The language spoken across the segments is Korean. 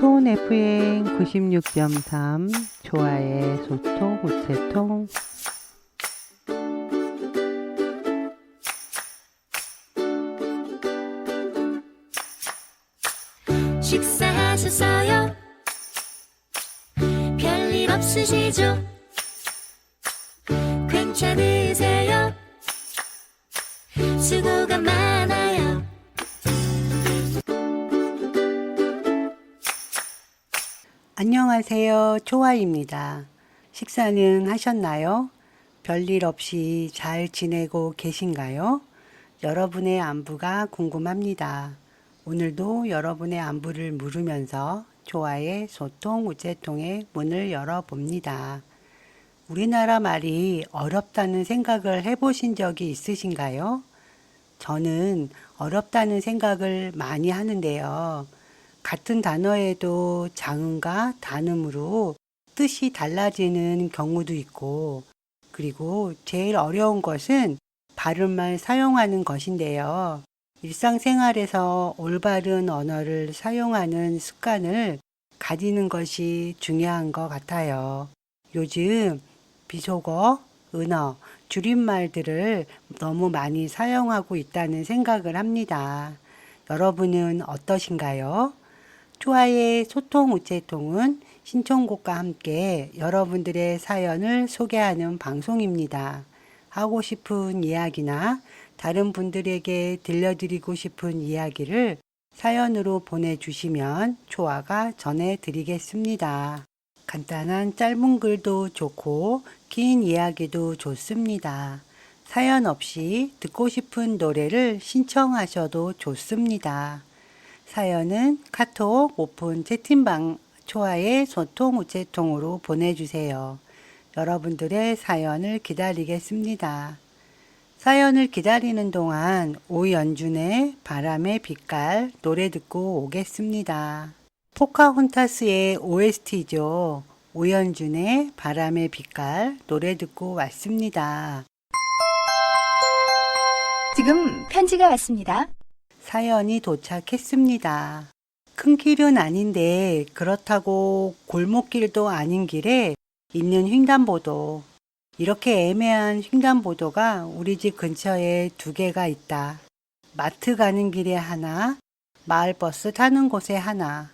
소은 FM 96.3 조아의 소통 우체통. 식사하셨어요? 별일 없으시죠? 괜찮으세요? 수고가 많아요. 안녕하세요. 조아입니다. 식사는 하셨나요? 별일 없이 잘 지내고 계신가요? 여러분의 안부가 궁금합니다. 오늘도 여러분의 안부를 물으면서 조아의 소통 우체통의 문을 열어봅니다. 우리나라 말이 어렵다는 생각을 해보신 적이 있으신가요? 저는 어렵다는 생각을 많이 하는데요. 같은 단어에도 장음과 단음으로 뜻이 달라지는 경우도 있고, 그리고 제일 어려운 것은 발음만 사용하는 것인데요. 일상생활에서 올바른 언어를 사용하는 습관을 가지는 것이 중요한 것 같아요. 요즘 비속어, 은어, 줄임말들을 너무 많이 사용하고 있다는 생각을 합니다. 여러분은 어떠신가요? 조아의 소통 우체통은 신청곡과 함께 여러분들의 사연을 소개하는 방송입니다. 하고 싶은 이야기나 다른 분들에게 들려드리고 싶은 이야기를 사연으로 보내주시면 조아가 전해드리겠습니다. 간단한 짧은 글도 좋고 긴 이야기도 좋습니다. 사연 없이 듣고 싶은 노래를 신청하셔도 좋습니다. 사연은 카톡 오픈 채팅방 초아의 소통 우체통으로 보내주세요. 여러분들의 사연을 기다리겠습니다. 사연을 기다리는 동안 오연준의 바람의 빛깔 노래 듣고 오겠습니다. 포카혼타스의 OST죠. 오연준의 바람의 빛깔 노래 듣고 왔습니다. 지금 편지가 왔습니다. 사연이 도착했습니다. 큰 길은 아닌데 그렇다고 골목길도 아닌 길에 있는 횡단보도. 이렇게 애매한 횡단보도가 우리 집 근처에 2개가 있다. 마트 가는 길에 하나, 마을버스 타는 곳에 하나.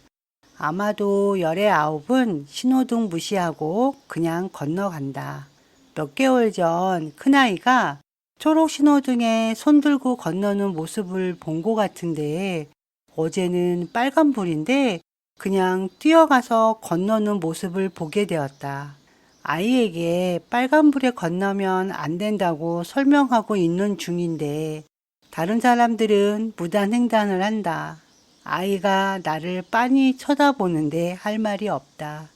아마도 열의 9은 신호등 무시하고 그냥 건너간다. 몇 개월 전 큰아이가 초록 신호등에 손 들고 건너는 모습을 본 것 같은데 어제는 빨간불인데 그냥 뛰어가서 건너는 모습을 보게 되었다. 아이에게 빨간불에 건너면 안 된다고 설명하고 있는 중인데 다른 사람들은 무단횡단을 한다. 아이가 나를 빤히 쳐다보는데 할 말이 없다.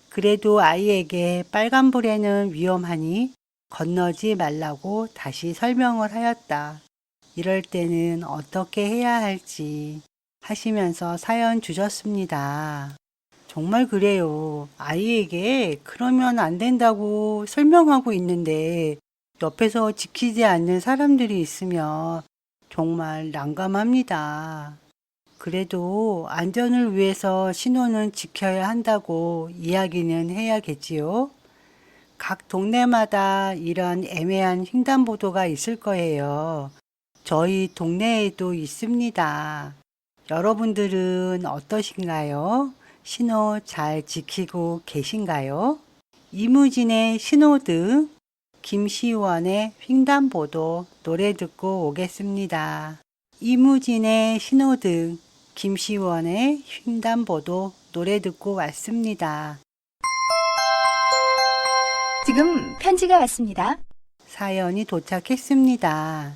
그래도 아이에게 빨간불에는 위험하니 건너지 말라고 다시 설명을 하였다. 이럴 때는 어떻게 해야 할지 하시면서 사연 주셨습니다. 정말 그래요. 아이에게 그러면 안 된다고 설명하고 있는데 옆에서 지키지 않는 사람들이 있으면 정말 난감합니다. 그래도 안전을 위해서 신호는 지켜야 한다고 이야기는 해야겠지요. 각 동네마다 이런 애매한 횡단보도가 있을 거예요. 저희 동네에도 있습니다. 여러분들은 어떠신가요? 신호 잘 지키고 계신가요? 이무진의 신호등, 김시원의 횡단보도 노래 듣고 오겠습니다. 이무진의 신호등, 김시원의 횡단보도 노래 듣고 왔습니다. 지금 편지가 왔습니다. 사연이 도착했습니다.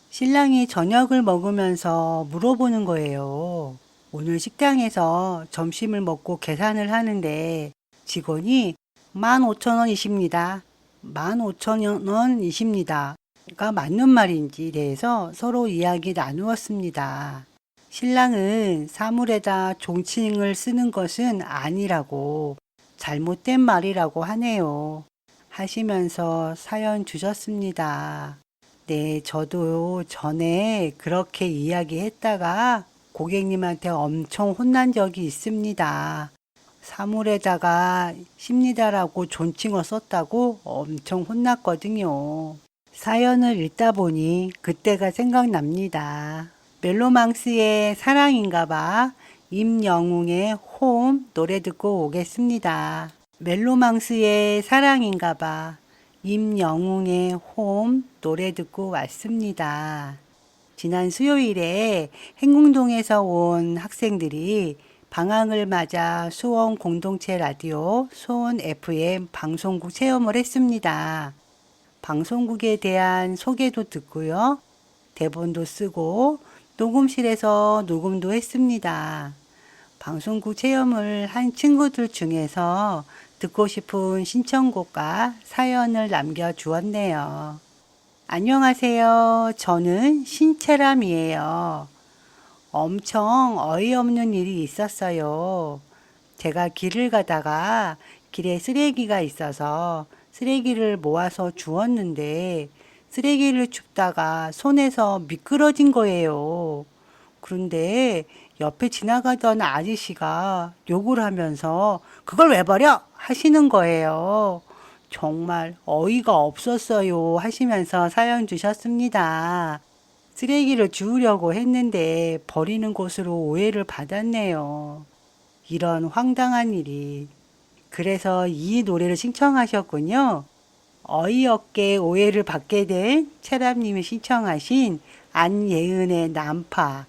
신랑이 저녁을 먹으면서 물어보는 거예요. 오늘 식당에서 점심을 먹고 계산을 하는데 직원이 15,000원이십니다. 15,000원이십니다. 가 맞는 말인지 대해서 서로 이야기 나누었습니다. 신랑은 사물에다 종칭을 쓰는 것은 아니라고 잘못된 말이라고 하네요. 하시면서 사연 주셨습니다. 네, 저도 전에 그렇게 이야기했다가 고객님한테 엄청 혼난 적이 있습니다. 사물에다가 십니다라고 존칭어 썼다고 엄청 혼났거든요. 사연을 읽다 보니 그때가 생각납니다. 멜로망스의 사랑인가봐, 임영웅의 홈 노래 듣고 오겠습니다. 멜로망스의 사랑인가봐, 임영웅의 홈 노래 듣고 왔습니다. 지난 수요일에 행궁동에서 온 학생들이 방학을 맞아 수원 공동체 라디오 수원 FM 방송국 체험을 했습니다. 방송국에 대한 소개도 듣고요. 대본도 쓰고 녹음실에서 녹음도 했습니다. 방송국 체험을 한 친구들 중에서 듣고 싶은 신청곡과 사연을 남겨주었네요. 안녕하세요. 저는 신채람이에요. 엄청 어이없는 일이 있었어요. 제가 길을 가다가 길에 쓰레기가 있어서 쓰레기를 모아서 주웠는데 쓰레기를 줍다가 손에서 미끄러진 거예요. 그런데 옆에 지나가던 아저씨가 욕을 하면서 그걸 왜 버려? 하시는 거예요. 정말 어이가 없었어요 하시면서 사연 주셨습니다. 쓰레기를 주우려고 했는데 버리는 곳으로 오해를 받았네요. 이런 황당한 일이. 그래서 이 노래를 신청하셨군요. 어이없게 오해를 받게 된 채람님이 신청하신 안예은의 난파,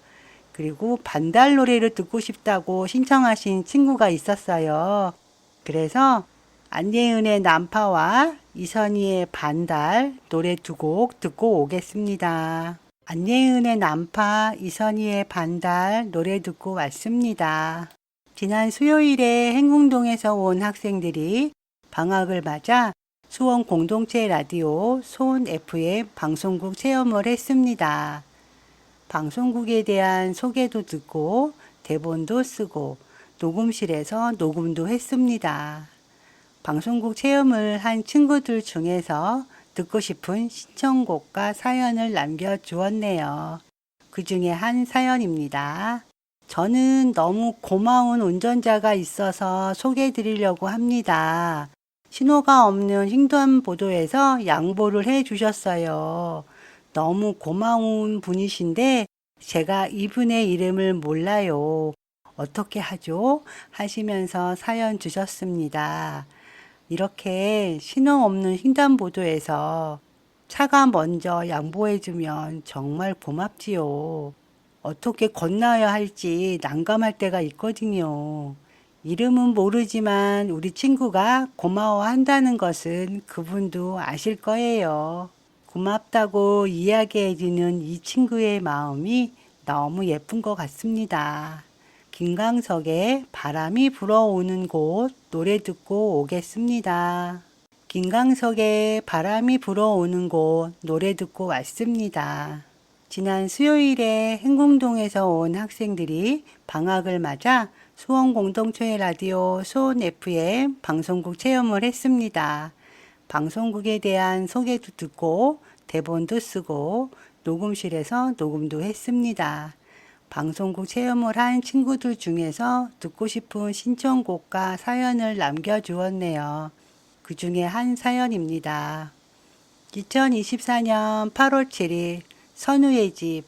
그리고 반달 노래를 듣고 싶다고 신청하신 친구가 있었어요. 그래서 안예은의 난파와 이선희의 반달 노래 두 곡 듣고 오겠습니다. 안예은의 난파, 이선희의 반달 노래 듣고 왔습니다. 지난 수요일에 행궁동에서 온 학생들이 방학을 맞아 수원 공동체 라디오 수원 FM 방송국 체험을 했습니다. 방송국에 대한 소개도 듣고 대본도 쓰고 녹음실에서 녹음도 했습니다. 방송국 체험을 한 친구들 중에서 듣고 싶은 신청곡과 사연을 남겨주었네요. 그 중에 한 사연입니다. 저는 너무 고마운 운전자가 있어서 소개해 드리려고 합니다. 신호가 없는 횡단보도에서 양보를 해 주셨어요. 너무 고마운 분이신데 제가 이분의 이름을 몰라요. 어떻게 하죠? 하시면서 사연 주셨습니다. 이렇게 신호 없는 횡단보도에서 차가 먼저 양보해주면 정말 고맙지요. 어떻게 건너야 할지 난감할 때가 있거든요. 이름은 모르지만 우리 친구가 고마워한다는 것은 그분도 아실 거예요. 고맙다고 이야기해주는 이 친구의 마음이 너무 예쁜 것 같습니다. 김광석의 바람이 불어오는 곳 노래 듣고 오겠습니다. 김광석의 바람이 불어오는 곳 노래 듣고 왔습니다. 지난 수요일에 행궁동에서 온 학생들이 방학을 맞아 수원 공동체 라디오 수원 FM 방송국 체험을 했습니다. 방송국에 대한 소개도 듣고 대본도 쓰고 녹음실에서 녹음도 했습니다. 방송국 체험을 한 친구들 중에서 듣고 싶은 신청곡과 사연을 남겨주었네요. 그 중에 한 사연입니다. 2024년 8월 7일 선우의 집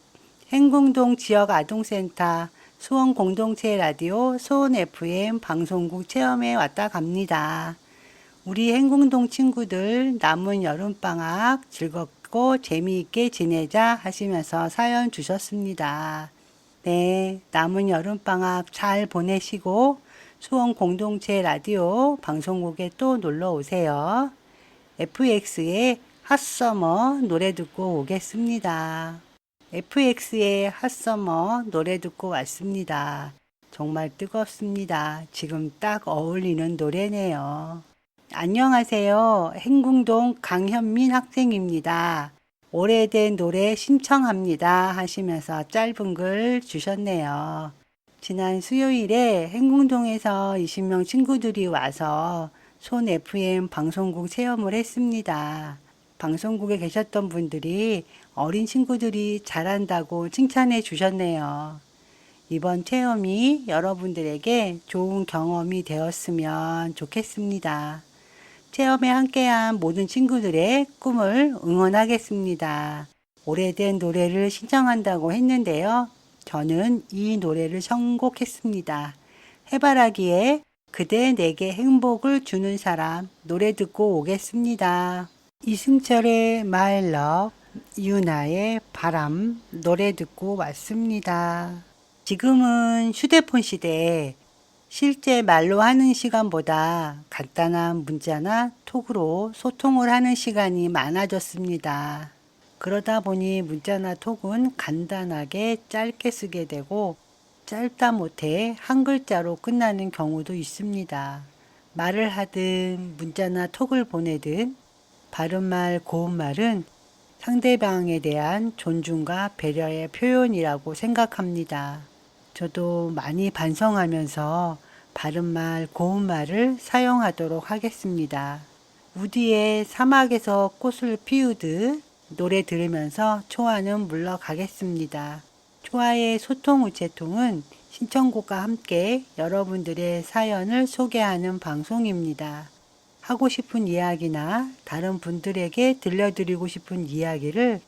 행궁동 지역아동센터 수원 공동체 라디오 수원 FM 방송국 체험에 왔다 갑니다. 우리 행궁동 친구들 남은 여름방학 즐겁고 재미있게 지내자 하시면서 사연 주셨습니다. 네, 남은 여름방학 잘 보내시고 수원 공동체 라디오 방송국에 또 놀러 오세요. FX의 핫서머 노래 듣고 오겠습니다. FX의 핫서머 노래 듣고 왔습니다. 정말 뜨겁습니다. 지금 딱 어울리는 노래네요. 안녕하세요. 행궁동 강현민 학생입니다. 오래된 노래 신청합니다 하시면서 짧은 글 주셨네요. 지난 수요일에 행궁동에서 20명 친구들이 와서 손 FM 방송국 체험을 했습니다. 방송국에 계셨던 분들이 어린 친구들이 잘한다고 칭찬해 주셨네요. 이번 체험이 여러분들에게 좋은 경험이 되었으면 좋겠습니다. 체험에 함께한 모든 친구들의 꿈을 응원하겠습니다. 오래된 노래를 신청한다고 했는데요. 저는 이 노래를 선곡했습니다. 해바라기에 그대 내게 행복을 주는 사람 노래 듣고 오겠습니다. 이승철의 My Love, 유나의 바람 노래 듣고 왔습니다. 지금은 휴대폰 시대에 실제 말로 하는 시간보다 간단한 문자나 톡으로 소통을 하는 시간이 많아졌습니다. 그러다 보니 문자나 톡은 간단하게 짧게 쓰게 되고 짧다 못해 한 글자로 끝나는 경우도 있습니다. 말을 하든 문자나 톡을 보내든 바른말 고운말은 상대방에 대한 존중과 배려의 표현이라고 생각합니다. 저도 많이 반성하면서 바른말 고운말을 사용하도록 하겠습니다. 우디의 사막에서 꽃을 피우듯 노래 들으면서 초아는 물러가겠습니다. 초아의 소통 우체통은 신청곡과 함께 여러분들의 사연을 소개하는 방송입니다. 하고 싶은 이야기나 다른 분들에게 들려드리고 싶은 이야기를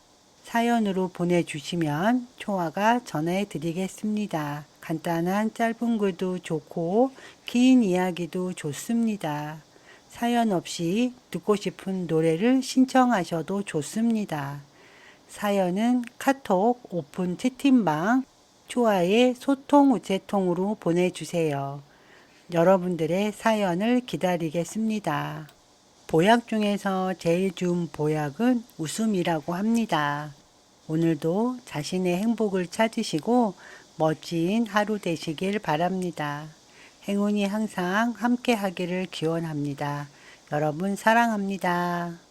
사연으로 보내주시면 초아가 전해드리겠습니다. 간단한 짧은 글도 좋고 긴 이야기도 좋습니다. 사연 없이 듣고 싶은 노래를 신청하셔도 좋습니다. 사연은 카톡 오픈 채팅방 초아의 소통 우체통으로 보내주세요. 여러분들의 사연을 기다리겠습니다. 보약 중에서 제일 좋은 보약은 웃음이라고 합니다. 오늘도 자신의 행복을 찾으시고 멋진 하루 되시길 바랍니다. 행운이 항상 함께 하기를 기원합니다. 여러분 사랑합니다.